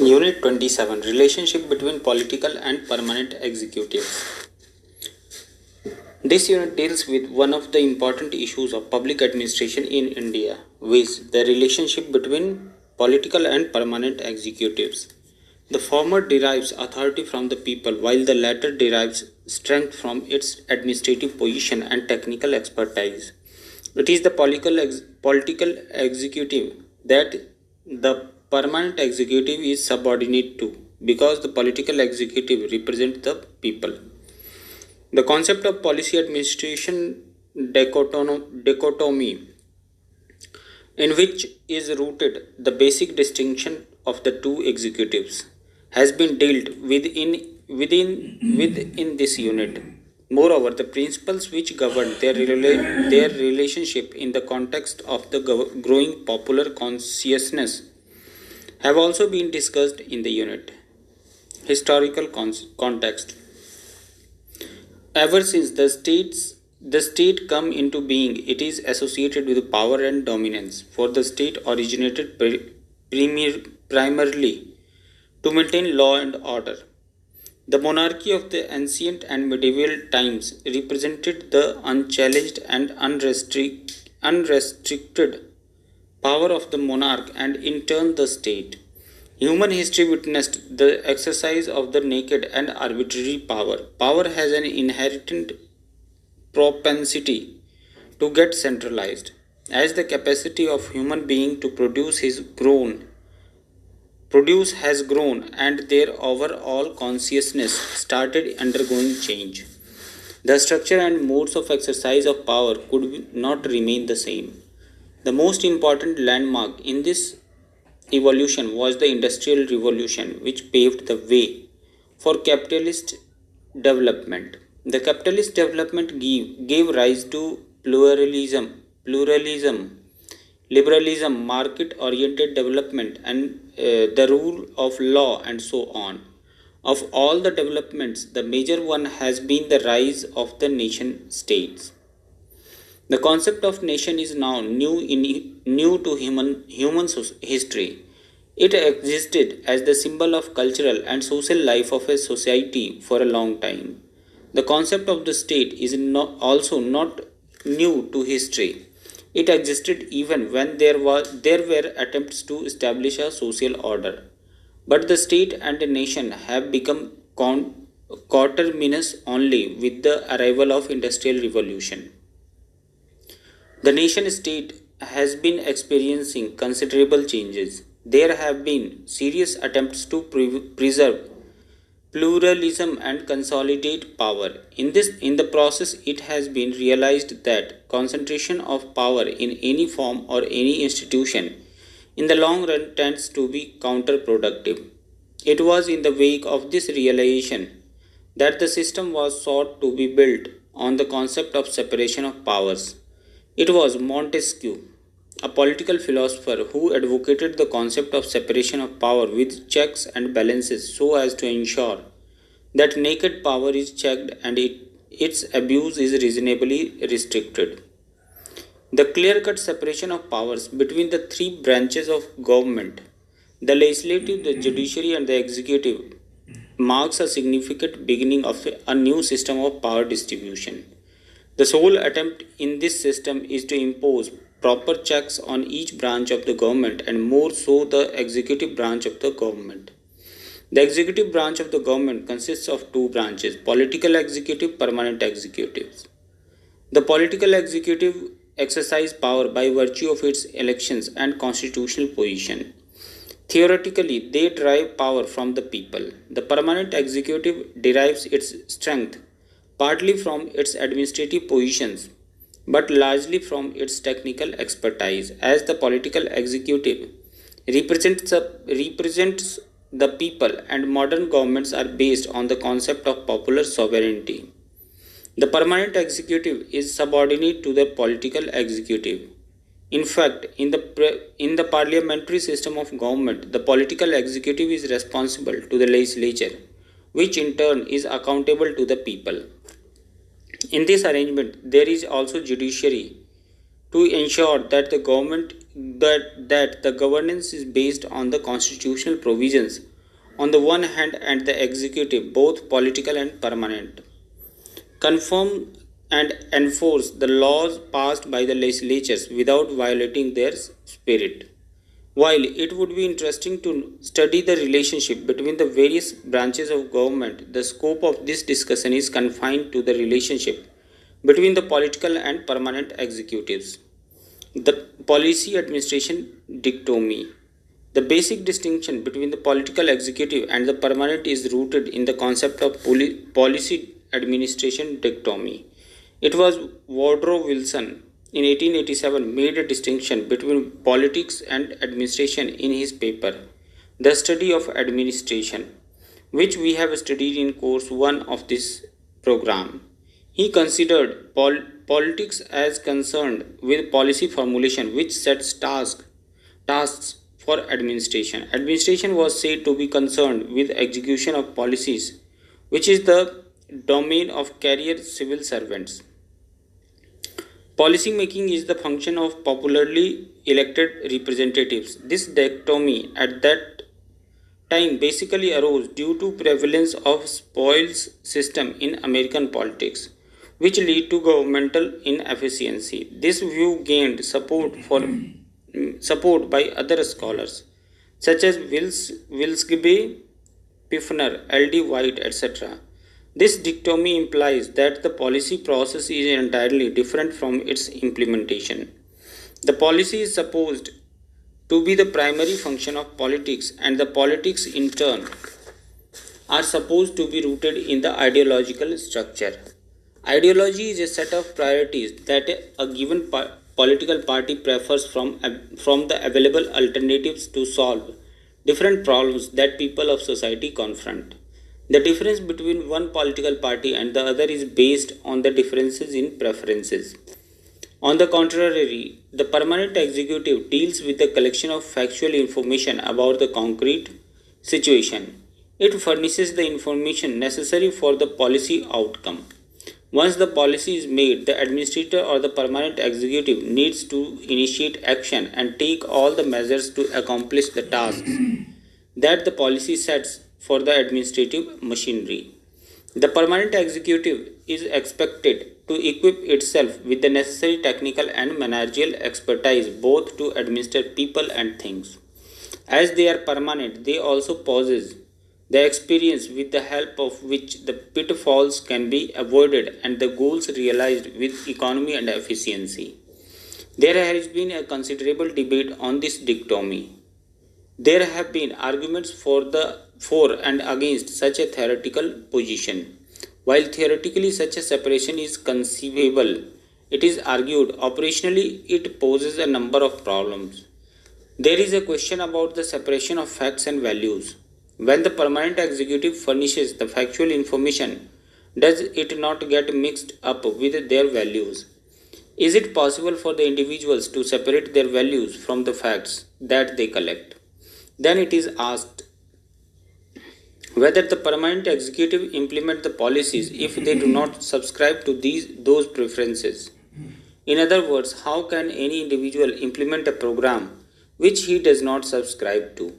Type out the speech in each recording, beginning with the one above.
Unit 27, Relationship between Political and Permanent Executives. This unit deals with one of the important issues of public administration in India, which the relationship between political and permanent executives. The former derives authority from the people, while the latter derives strength from its administrative position and technical expertise. It is the political executive that the permanent executive is subordinate to, because the political executive represents the people. The concept of policy administration dichotomy, in which is rooted the basic distinction of the two executives, has been dealt with within this unit. Moreover, the principles which govern their relationship in the context of the growing popular consciousness have also been discussed in the unit. Historical context. Ever since the state come into being, it is associated with power and dominance. For the state originated primarily to maintain law and order. The monarchy of the ancient and medieval times represented the unchallenged and unrestricted power of the monarch and in turn the state. Human history witnessed the exercise of the naked and arbitrary power. Power has an inherent propensity to get centralized. As the capacity of human being to produce has grown and their overall consciousness started undergoing change, the structure and modes of exercise of power could not remain the same. The most important landmark in this evolution was the Industrial Revolution, which paved the way for capitalist development. The capitalist development gave rise to pluralism, liberalism, market oriented development, and the rule of law, and so on. Of all the developments, the major one has been the rise of the nation states. The concept of nation is now new to human history. It existed as the symbol of cultural and social life of a society for a long time. The concept of the state is also not new to history. It existed even when there were attempts to establish a social order. But the state and the nation have become coterminous only with the arrival of industrial revolution. The nation state has been experiencing considerable changes. There have been serious attempts to preserve pluralism and consolidate power. In the process, it has been realized that concentration of power in any form or any institution in the long run tends to be counterproductive. It was in the wake of this realization that the system was sought to be built on the concept of separation of powers. It was Montesquieu, a political philosopher, who advocated the concept of separation of power with checks and balances so as to ensure that naked power is checked and its abuse is reasonably restricted. The clear cut separation of powers between the three branches of government, the legislative, the judiciary, and the executive, marks a significant beginning of a new system of power distribution. The sole attempt in this system is to impose proper checks on each branch of the government, and more so the executive branch of the government. The executive branch of the government consists of two branches: political executive, permanent executives. The political executive exercise power by virtue of its elections and constitutional position. Theoretically, they derive power from the people. The permanent executive derives its strength partly from its administrative positions, but largely from its technical expertise, as the political executive represents the people, and modern governments are based on the concept of popular sovereignty. The permanent executive is subordinate to the political executive. In fact, in the parliamentary system of government, the political executive is responsible to the legislature, which in turn is accountable to the people. In this arrangement, there is also judiciary to ensure that the governance is based on the constitutional provisions on the one hand, and the executive, both political and permanent, confirm and enforce the laws passed by the legislatures without violating their spirit. While it would be interesting to study the relationship between the various branches of government, the scope of this discussion is confined to the relationship between the political and permanent executives. The policy administration dichotomy. The basic distinction between the political executive and the permanent is rooted in the concept of policy administration dichotomy. It was Woodrow Wilson in 1887 made a distinction between politics and administration in his paper, The Study of Administration, which we have studied in course 1 of this program. He considered politics as concerned with policy formulation which sets tasks for administration. Administration was said to be concerned with execution of policies, which is the domain of career civil servants. Policy making is the function of popularly elected representatives. This dichotomy at that time basically arose due to prevalence of spoils system in American politics, which lead to governmental inefficiency. This view gained support by other scholars such as Wilsgebe, Piffner, L.D. White, etc. This dichotomy implies that the policy process is entirely different from its implementation. The policy is supposed to be the primary function of politics, and the politics in turn are supposed to be rooted in the ideological structure. Ideology is a set of priorities that a given political party prefers from the available alternatives to solve different problems that people of society confront. The difference between one political party and the other is based on the differences in preferences. On the contrary, the permanent executive deals with the collection of factual information about the concrete situation. It furnishes the information necessary for the policy outcome. Once the policy is made, the administrator or the permanent executive needs to initiate action and take all the measures to accomplish the tasks that the policy sets for the administrative machinery. The permanent executive is expected to equip itself with the necessary technical and managerial expertise both to administer people and things. As they are permanent, they also possess the experience with the help of which the pitfalls can be avoided and the goals realized with economy and efficiency. There has been a considerable debate on this dichotomy. There have been arguments for and against such a theoretical position. While theoretically such a separation is conceivable, it is argued operationally it poses a number of problems. There is a question about the separation of facts and values. When the permanent executive furnishes the factual information, does it not get mixed up with their values? Is it possible for the individuals to separate their values from the facts that they collect? Then it is asked whether the permanent executive implement the policies if they do not subscribe to those preferences. In other words, how can any individual implement a program which he does not subscribe to?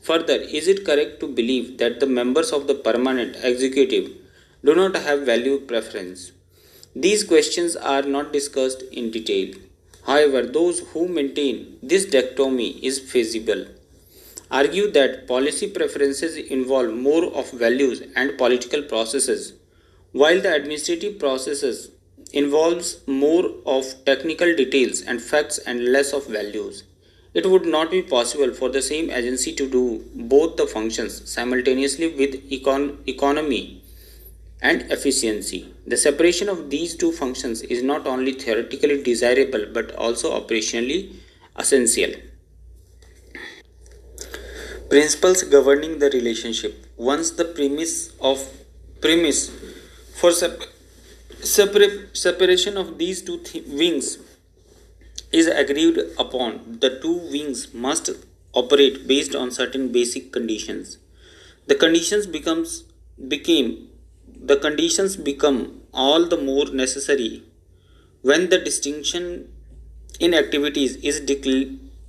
Further, is it correct to believe that the members of the permanent executive do not have value preference? These questions are not discussed in detail. However, those who maintain this dichotomy is feasible argue that policy preferences involve more of values and political processes, while the administrative processes involves more of technical details and facts and less of values. It would not be possible for the same agency to do both the functions simultaneously with economy and efficiency. The separation of these two functions is not only theoretically desirable but also operationally essential. Principles governing the relationship. Once the premise for separation of these two wings is agreed upon, the two wings must operate based on certain basic conditions. The conditions become all the more necessary when the distinction in activities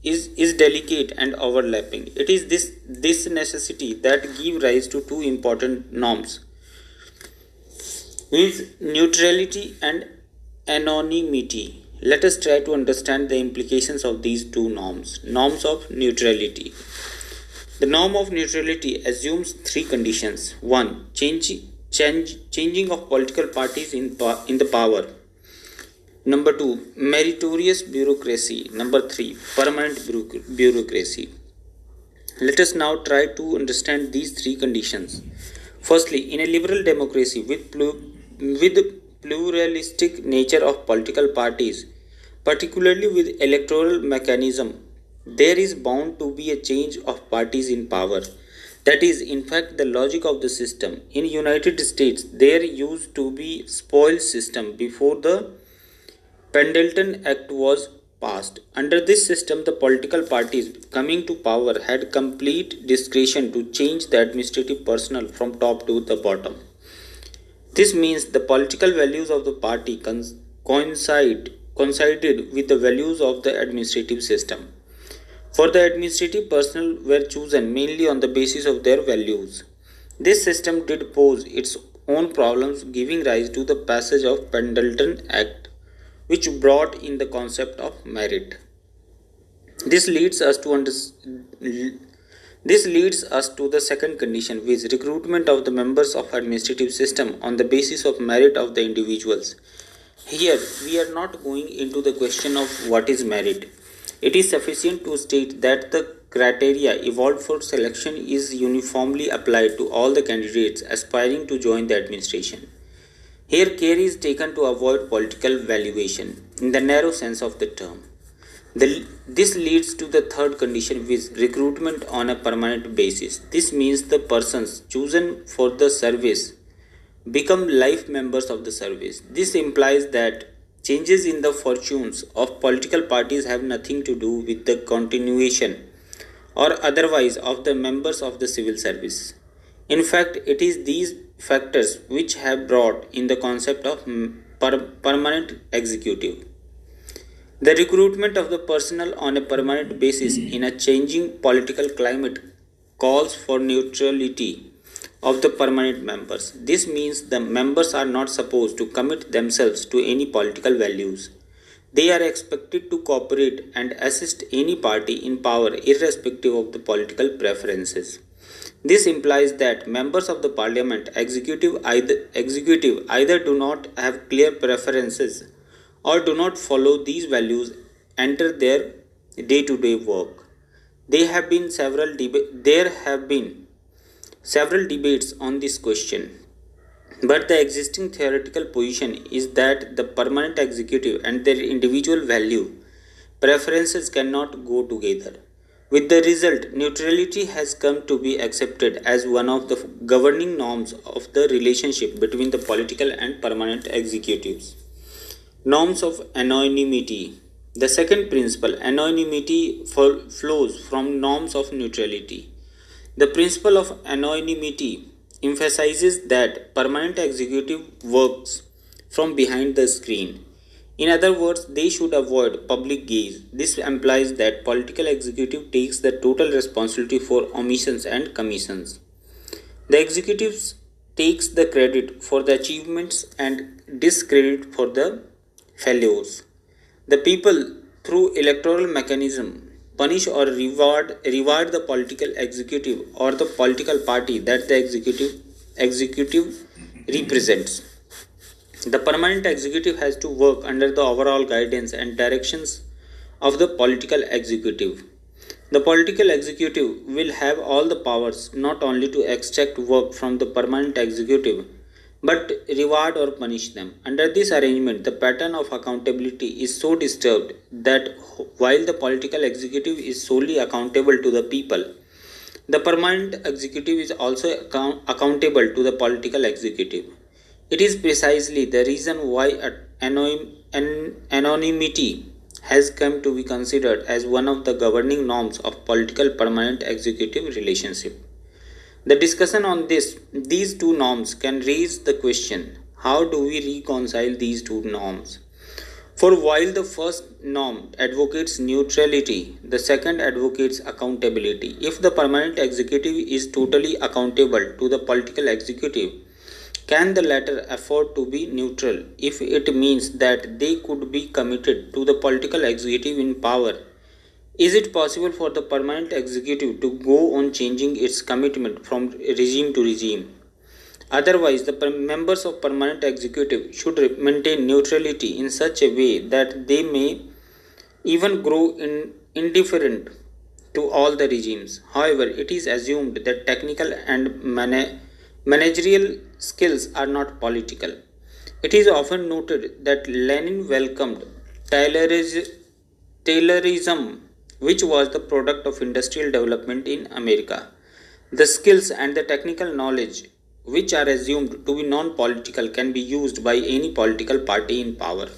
is delicate and overlapping. It is this necessity that give rise to two important norms, with neutrality and anonymity. Let us try to understand the implications of these two norms. Norms of neutrality. The norm of neutrality assumes three conditions. 1. Changing of political parties in the power. Number 2. Meritorious bureaucracy. Number 3. Permanent bureaucracy. Let us now try to understand these three conditions. Firstly, in a liberal democracy with pluralistic nature of political parties, particularly with electoral mechanism, there is bound to be a change of parties in power. That is, in fact, the logic of the system. In United States, there used to be spoils system before the Pendleton Act was passed. Under this system, the political parties coming to power had complete discretion to change the administrative personnel from top to the bottom. This means the political values of the party coincided with the values of the administrative system. For the administrative personnel were chosen mainly on the basis of their values. This system did pose its own problems, giving rise to the passage of Pendleton Act, which brought in the concept of merit. This leads us to the second condition, which recruitment of the members of administrative system on the basis of merit of the individuals. Here we are not going into the question of what is merit. It is sufficient to state that the criteria evolved for selection is uniformly applied to all the candidates aspiring to join the administration. Here care is taken to avoid political valuation in the narrow sense of the term. This leads to the third condition, with recruitment on a permanent basis. This means the persons chosen for the service become life members of the service. This implies that changes in the fortunes of political parties have nothing to do with the continuation or otherwise of the members of the civil service. In fact, it is these factors which have brought in the concept of permanent executive. The recruitment of the personnel on a permanent basis in a changing political climate calls for neutrality of the permanent members. This means the members are not supposed to commit themselves to any political values. They are expected to cooperate and assist any party in power irrespective of the political preferences. This implies that members of the parliament executive either do not have clear preferences or do not follow these values enter their day-to-day work. There have been several debates on this question, but the existing theoretical position is that the permanent executive and their individual value preferences cannot go together. With the result, neutrality has come to be accepted as one of the governing norms of the relationship between the political and permanent executives. Norms of anonymity. The second principle, anonymity, flows from norms of neutrality. The principle of anonymity emphasizes that permanent executive works from behind the screen. In other words, they should avoid public gaze. This implies that political executive takes the total responsibility for omissions and commissions. The executive takes the credit for the achievements and discredit for the failures. The people, through electoral mechanism, punish or reward the political executive or the political party that the executive represents. The permanent executive has to work under the overall guidance and directions of the political executive. The political executive will have all the powers not only to extract work from the permanent executive but reward or punish them. Under this arrangement, the pattern of accountability is so disturbed that while the political executive is solely accountable to the people, the permanent executive is also accountable to the political executive. It is precisely the reason why anonymity has come to be considered as one of the governing norms of political permanent executive relationship. The discussion on these two norms can raise the question, how do we reconcile these two norms? For while the first norm advocates neutrality, the second advocates accountability. If the permanent executive is totally accountable to the political executive, can the latter afford to be neutral if it means that they could be committed to the political executive in power? Is it possible for the permanent executive to go on changing its commitment from regime to regime? Otherwise, the members of permanent executive should maintain neutrality in such a way that they may even grow indifferent to all the regimes. However, it is assumed that technical and managerial skills are not political. It is often noted that Lenin welcomed Taylorism, which was the product of industrial development in America. The skills and the technical knowledge, which are assumed to be non political, can be used by any political party in power.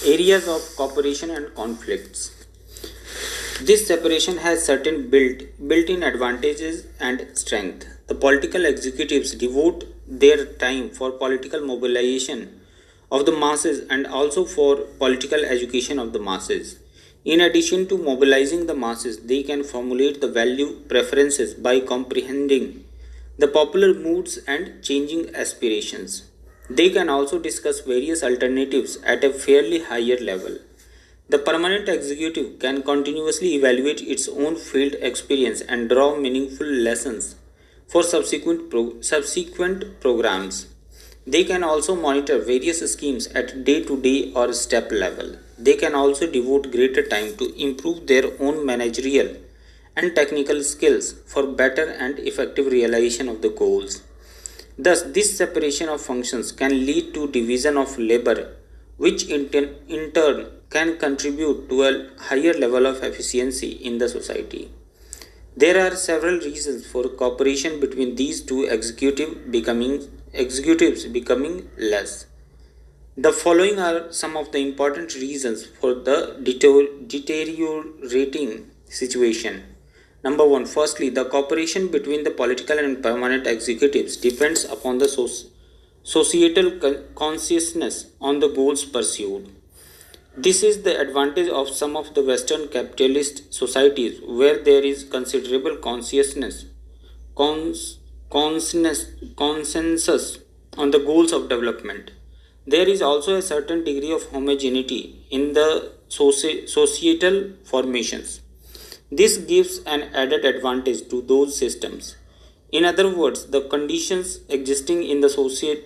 Areas of cooperation and conflicts. This separation has certain built-in advantages and strength. The political executives devote their time for political mobilization of the masses and also for political education of the masses. In addition to mobilizing the masses, they can formulate the value preferences by comprehending the popular moods and changing aspirations. They can also discuss various alternatives at a fairly higher level. The permanent executive can continuously evaluate its own field experience and draw meaningful lessons for subsequent programs. They can also monitor various schemes at day to day or step level. They can also devote greater time to improve their own managerial and technical skills for better and effective realization of the goals. Thus, this separation of functions can lead to division of labor, which in turn can contribute to a higher level of efficiency in the society. There are several reasons for cooperation between these two executives becoming less. The following are some of the important reasons for the deteriorating situation. Number one, firstly, the cooperation between the political and permanent executives depends upon the societal consciousness on the goals pursued. This is the advantage of some of the Western capitalist societies where there is considerable consensus on the goals of development. There is also a certain degree of homogeneity in the societal formations. This gives an added advantage to those systems. In other words, the conditions existing in the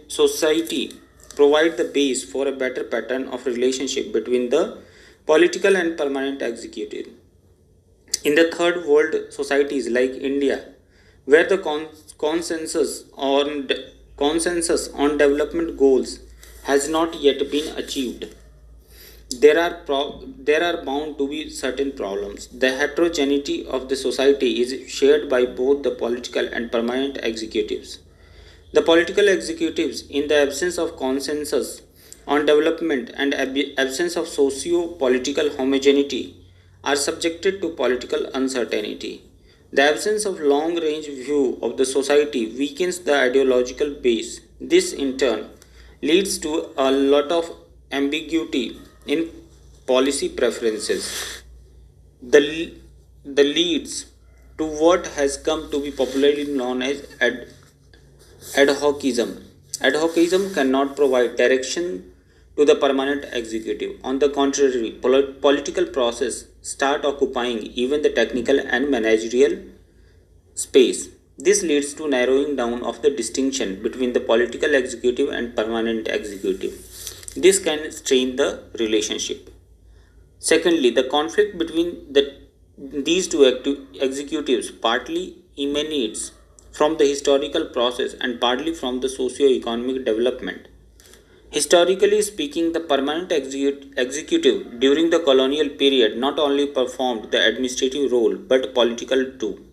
society provide the base for a better pattern of relationship between the political and permanent executive. In the third world societies like India, where the consensus on development goals has not yet been achieved, there are bound to be certain problems. The heterogeneity of the society is shared by both the political and permanent executives. The political executives, in the absence of consensus on development and absence of socio political homogeneity, are subjected to political uncertainty. The absence of long range view of the society weakens the ideological base. This, in turn, leads to a lot of ambiguity in policy preferences. The leads to what has come to be popularly known as ad hocism. Ad hocism cannot provide direction to the permanent executive. On the contrary, political process start occupying even the technical and managerial space. This leads to narrowing down of the distinction between the political executive and permanent executive. This can strain the relationship. Secondly, the conflict between these two executives partly emanates from the historical process and partly from the socio-economic development. Historically speaking, the permanent executive during the colonial period not only performed the administrative role but political too.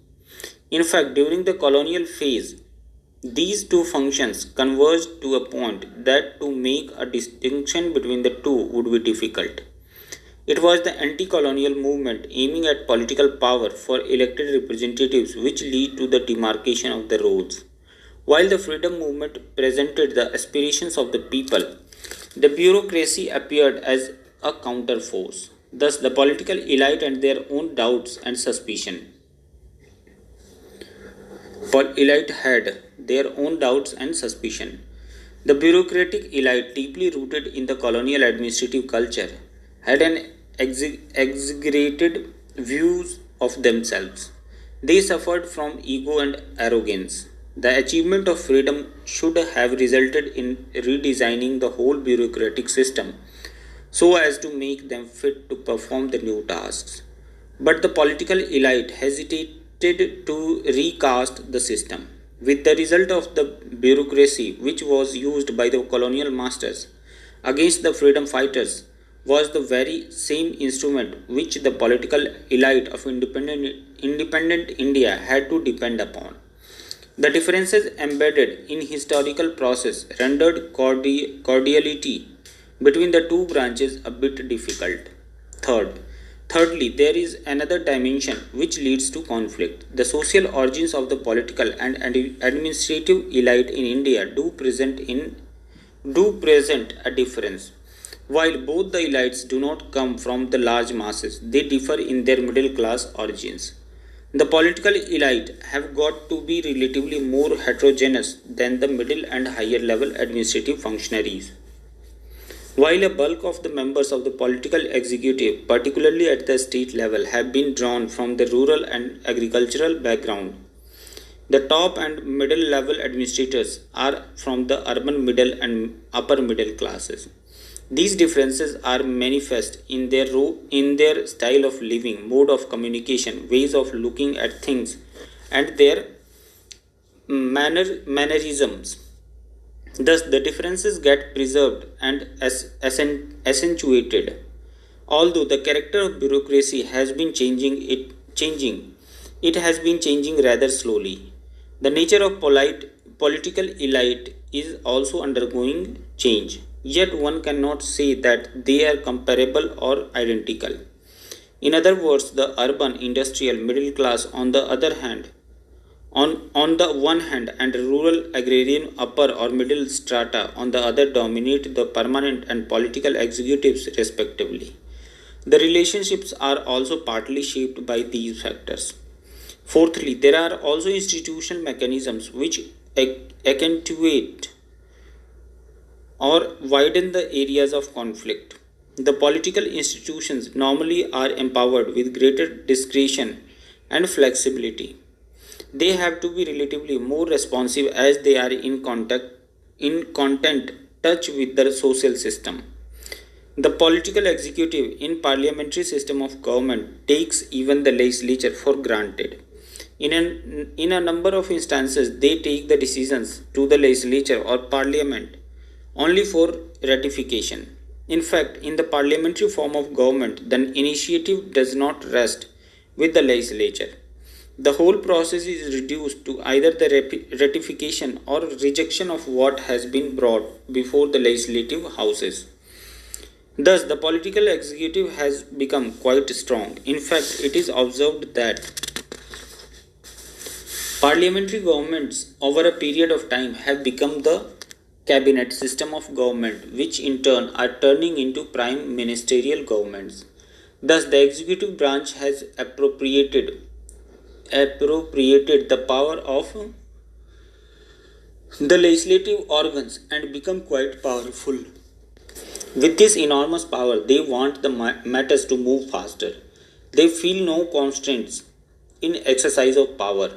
In fact, during the colonial phase, these two functions converged to a point that to make a distinction between the two would be difficult. It was the anti colonial movement aiming at political power for elected representatives which led to the demarcation of the roles. While the freedom movement presented the aspirations of the people, the bureaucracy appeared as a counterforce. Thus, the political elite and their own doubts and suspicion. Elite had their own doubts and suspicion. The bureaucratic elite, deeply rooted in the colonial administrative culture, had an exaggerated views of themselves. They suffered from ego and arrogance. The achievement of freedom should have resulted in redesigning the whole bureaucratic system so as to make them fit to perform the new tasks. But the political elite hesitated to recast the system, with the result of the bureaucracy which was used by the colonial masters against the freedom fighters was the very same instrument which the political elite of independent India had to depend upon. The differences embedded in historical process rendered cordiality between the two branches a bit difficult. Thirdly, there is another dimension which leads to conflict. The social origins of the political and administrative elite in India do present a difference. While both the elites do not come from the large masses, they differ in their middle class origins. The political elite have got to be relatively more heterogeneous than the middle and higher level administrative functionaries. While a bulk of the members of the political executive, particularly at the state level, have been drawn from the rural and agricultural background, the top and middle level administrators are from the urban middle and upper middle classes. These differences are manifest in their style of living, mode of communication, ways of looking at things, and their mannerisms. Thus, the differences get preserved and accentuated. Although the character of bureaucracy has been changing, it has been changing rather slowly. The nature of political elite is also undergoing change. Yet one cannot say that they are comparable or identical. In other words, the urban industrial middle class on the one hand and rural agrarian upper or middle strata on the other dominate the permanent and political executives respectively. The relationships are also partly shaped by these factors. Fourthly, there are also institutional mechanisms which accentuate or widen the areas of conflict. The political institutions normally are empowered with greater discretion and flexibility. They have to be relatively more responsive as they are in content touch with the social system. The political executive in parliamentary system of government takes even the legislature for granted. In a number of instances, they take the decisions to the legislature or parliament only for ratification. In fact, in the parliamentary form of government, the initiative does not rest with the legislature. The whole process is reduced to either the ratification or rejection of what has been brought before the legislative houses. Thus, the political executive has become quite strong. In fact, it is observed that parliamentary governments over a period of time have become the cabinet system of government, which in turn are turning into prime ministerial governments. Thus, the executive branch has appropriated the power of the legislative organs and become quite powerful. With this enormous power, they want the matters to move faster. They feel no constraints in exercise of power.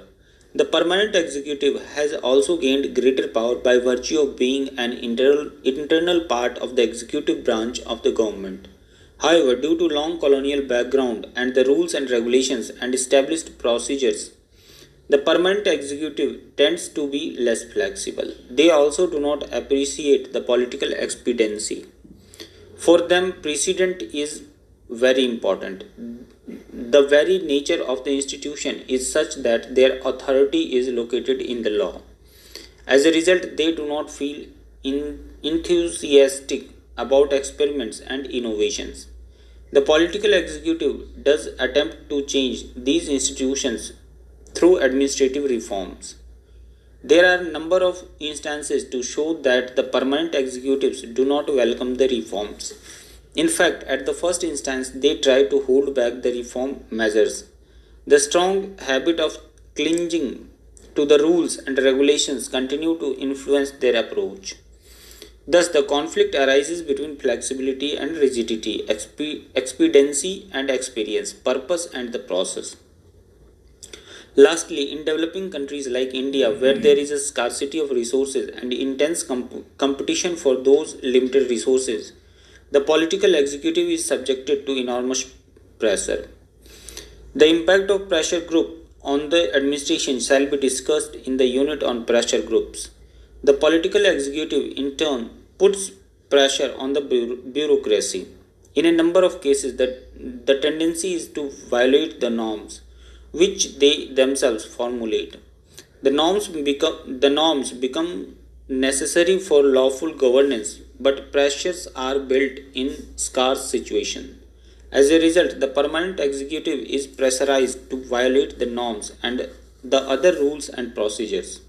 The permanent executive has also gained greater power by virtue of being an internal part of the executive branch of the government. However, due to long colonial background and the rules and regulations and established procedures, the permanent executive tends to be less flexible. They also do not appreciate the political expediency. For them, precedent is very important. The very nature of the institution is such that their authority is located in the law. As a result, they do not feel enthusiastic about experiments and innovations. The political executive does attempt to change these institutions through administrative reforms. There are a number of instances to show that the permanent executives do not welcome the reforms. In fact, at the first instance, they try to hold back the reform measures. The strong habit of clinging to the rules and regulations continue to influence their approach. Thus, the conflict arises between flexibility and rigidity, expediency and experience, purpose and the process. Lastly, in developing countries like India, where there is a scarcity of resources and intense competition for those limited resources, the political executive is subjected to enormous pressure. The impact of pressure group on the administration shall be discussed in the unit on pressure groups. The political executive, in turn, puts pressure on the bureaucracy. In a number of cases, the tendency is to violate the norms which they themselves formulate. The norms become necessary for lawful governance, but pressures are built in scarce situations. As a result, the permanent executive is pressurized to violate the norms and the other rules and procedures.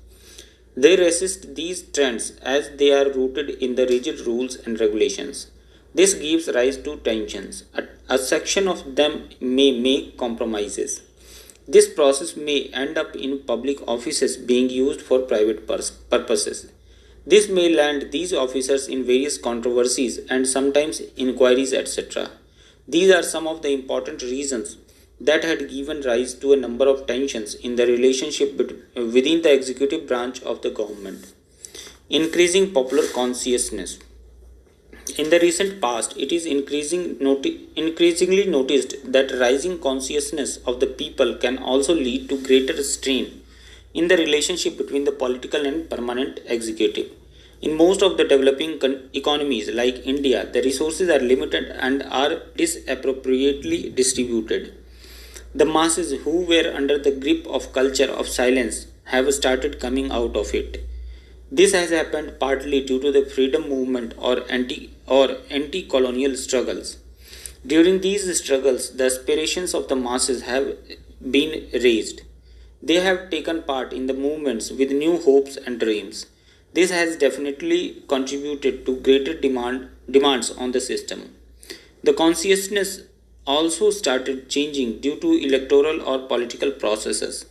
They resist these trends as they are rooted in the rigid rules and regulations. This gives rise to tensions. A section of them may make compromises. This process may end up in public offices being used for private purposes. This may land these officers in various controversies and sometimes inquiries, etc. These are some of the important reasons that had given rise to a number of tensions in the relationship within the executive branch of the government. Increasing popular consciousness. In the recent past, it is increasingly noticed that rising consciousness of the people can also lead to greater strain in the relationship between the political and permanent executive. In most of the developing economies like India, the resources are limited and are disappropriately distributed. The masses who were under the grip of culture of silence have started coming out of it. This has happened partly due to the freedom movement or anti colonial struggles. During these struggles, the aspirations of the masses have been raised. They have taken part in the movements with new hopes and dreams. This has definitely contributed to greater demands on the system. The consciousness also started changing due to electoral or political processes.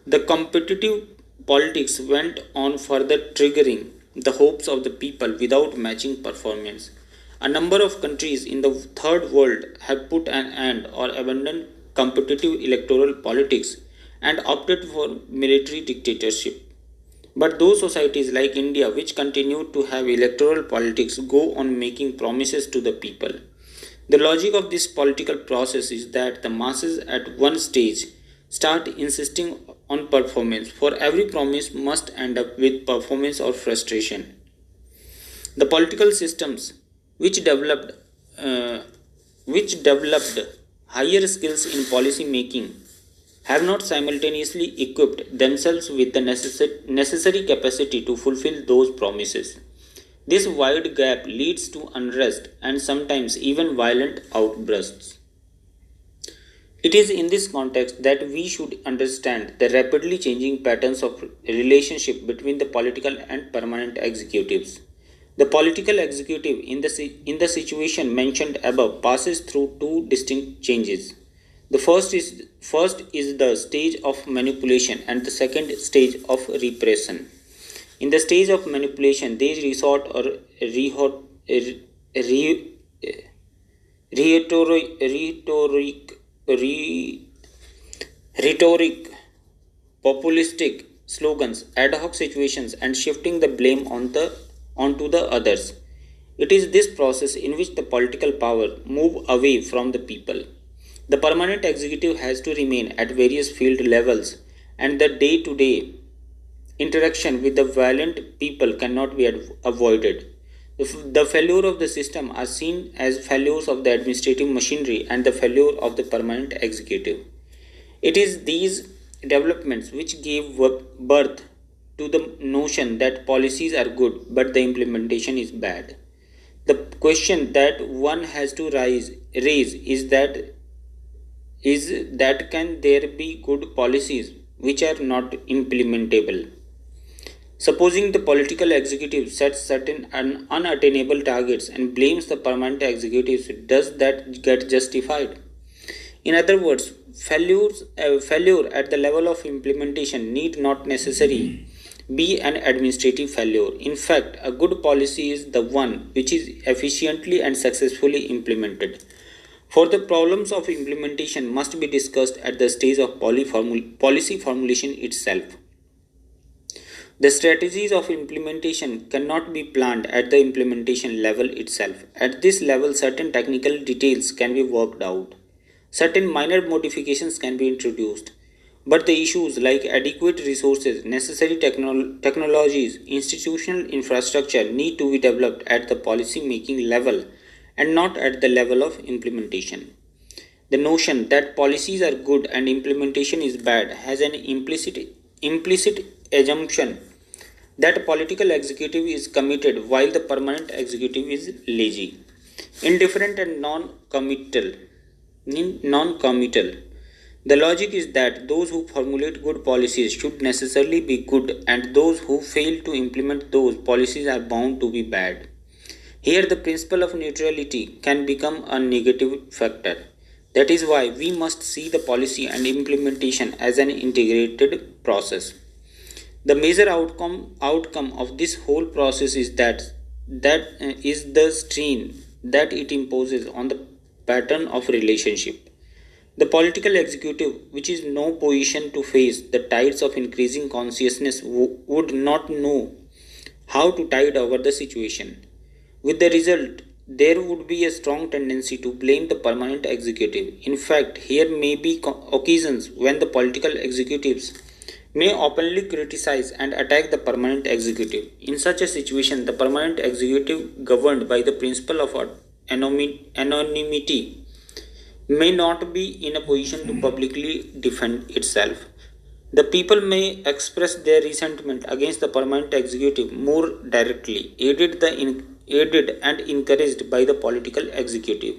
The competitive politics went on further triggering the hopes of the people without matching performance. A number of countries in the third world have put an end or abandoned competitive electoral politics and opted for military dictatorship. But those societies like India, which continue to have electoral politics, go on making promises to the people. The logic of this political process is that the masses at one stage start insisting on performance, for every promise must end up with performance or frustration. The political systems which developed uh, which developed higher skills in policy making have not simultaneously equipped themselves with the necessary capacity to fulfill those promises. This wide gap leads to unrest and sometimes even violent outbursts. It is in this context that we should understand the rapidly changing patterns of relationship between the political and permanent executives. The political executive in the situation mentioned above passes through two distinct changes. The first is the stage of manipulation and the second stage of repression. In the stage of manipulation, they resort or re, rhetoric, re, rhetoric, populistic slogans, ad hoc situations, and shifting the blame onto the others. It is this process in which the political power move away from the people. The permanent executive has to remain at various field levels, and the day-to-day interaction with the violent people cannot be avoided. The failure of the system are seen as failures of the administrative machinery and the failure of the permanent executive. It is these developments which gave birth to the notion that policies are good but the implementation is bad. The question that one has to raise is that can there be good policies which are not implementable? Supposing the political executive sets certain unattainable targets and blames the permanent executives, does that get justified? In other words, failure at the level of implementation need not necessarily be an administrative failure. In fact, a good policy is the one which is efficiently and successfully implemented. For the problems of implementation must be discussed at the stage of policy formulation itself. The strategies of implementation cannot be planned at the implementation level itself. At this level, certain technical details can be worked out. Certain minor modifications can be introduced. But the issues like adequate resources, necessary technologies, institutional infrastructure need to be developed at the policy making level and not at the level of implementation. The notion that policies are good and implementation is bad has an implicit assumption that political executive is committed while the permanent executive is lazy, indifferent and non-committal. The logic is that those who formulate good policies should necessarily be good and those who fail to implement those policies are bound to be bad. Here the principle of neutrality can become a negative factor. That is why we must see the policy and implementation as an integrated process. The major outcome of this whole process is that the strain that it imposes on the pattern of relationship. The political executive, which is no position to face the tides of increasing consciousness, would not know how to tide over the situation. With the result, there would be a strong tendency to blame the permanent executive. In fact, here may be occasions when the political executives may openly criticize and attack the permanent executive. In such a situation, the permanent executive, governed by the principle of anonymity, may not be in a position to publicly defend itself. The people may express their resentment against the permanent executive more directly, aided and encouraged by the political executive.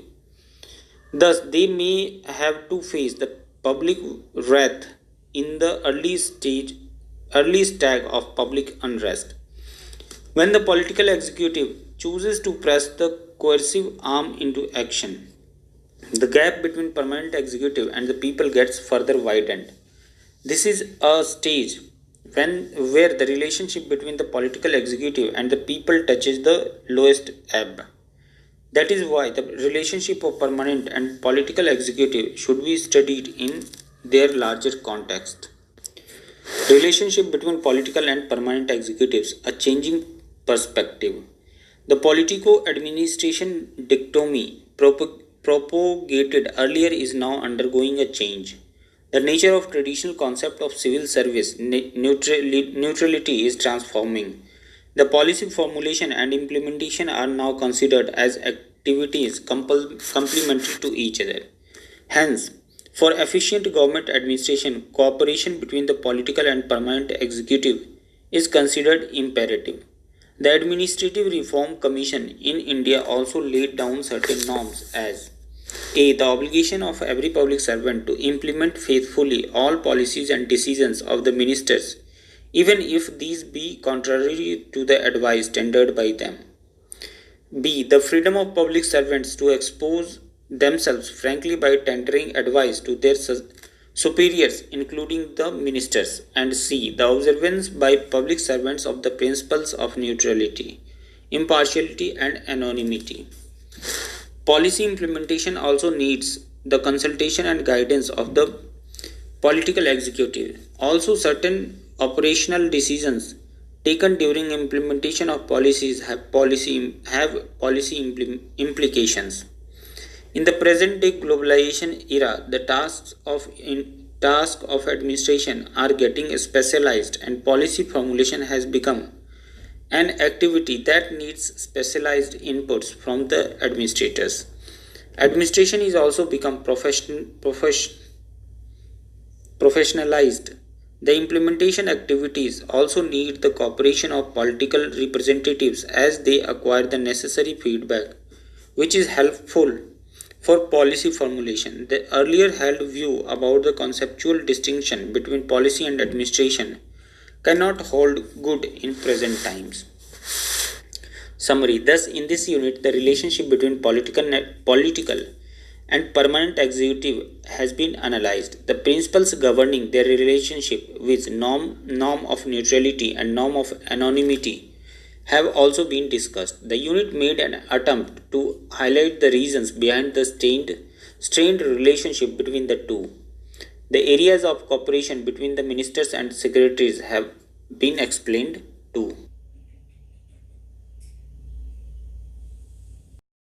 Thus, they may have to face the public wrath in the early stage of public unrest. When the political executive chooses to press the coercive arm into action, the gap between permanent executive and the people gets further widened. This is a stage where the relationship between the political executive and the people touches the lowest ebb. That is why the relationship of permanent and political executive should be studied in their larger context. Relationship between political and permanent executives, a changing perspective. The politico administration dichotomy propagated earlier is now undergoing a change. The nature of traditional concept of civil service neutrality is transforming. The policy formulation and implementation are now considered as activities complementary to each other. Hence, for efficient government administration, cooperation between the political and permanent executive is considered imperative. The Administrative Reform Commission in India also laid down certain norms as a. The obligation of every public servant to implement faithfully all policies and decisions of the ministers, even if these be contrary to the advice tendered by them. B. The freedom of public servants to expose themselves frankly by tendering advice to their superiors, including the ministers. And C. The observance by public servants of the principles of neutrality, impartiality, and anonymity. Policy implementation also needs the consultation and guidance of the political executive. Also, certain operational decisions taken during implementation of policies have policy implications. In the present day globalization era, the tasks of administration are getting specialized and policy formulation has become an activity that needs specialized inputs from the administrators. Administration is also become professionalized. The implementation activities also need the cooperation of political representatives as they acquire the necessary feedback, which is helpful for policy formulation. The earlier held view about the conceptual distinction between policy and administration cannot hold good in present times. Summary. Thus, in this unit, the relationship between political and permanent executive has been analyzed. The principles governing their relationship with norm of neutrality and norm of anonymity have also been discussed. The unit made an attempt to highlight the reasons behind the strained relationship between the two. The areas of cooperation between the ministers and secretaries have been explained too.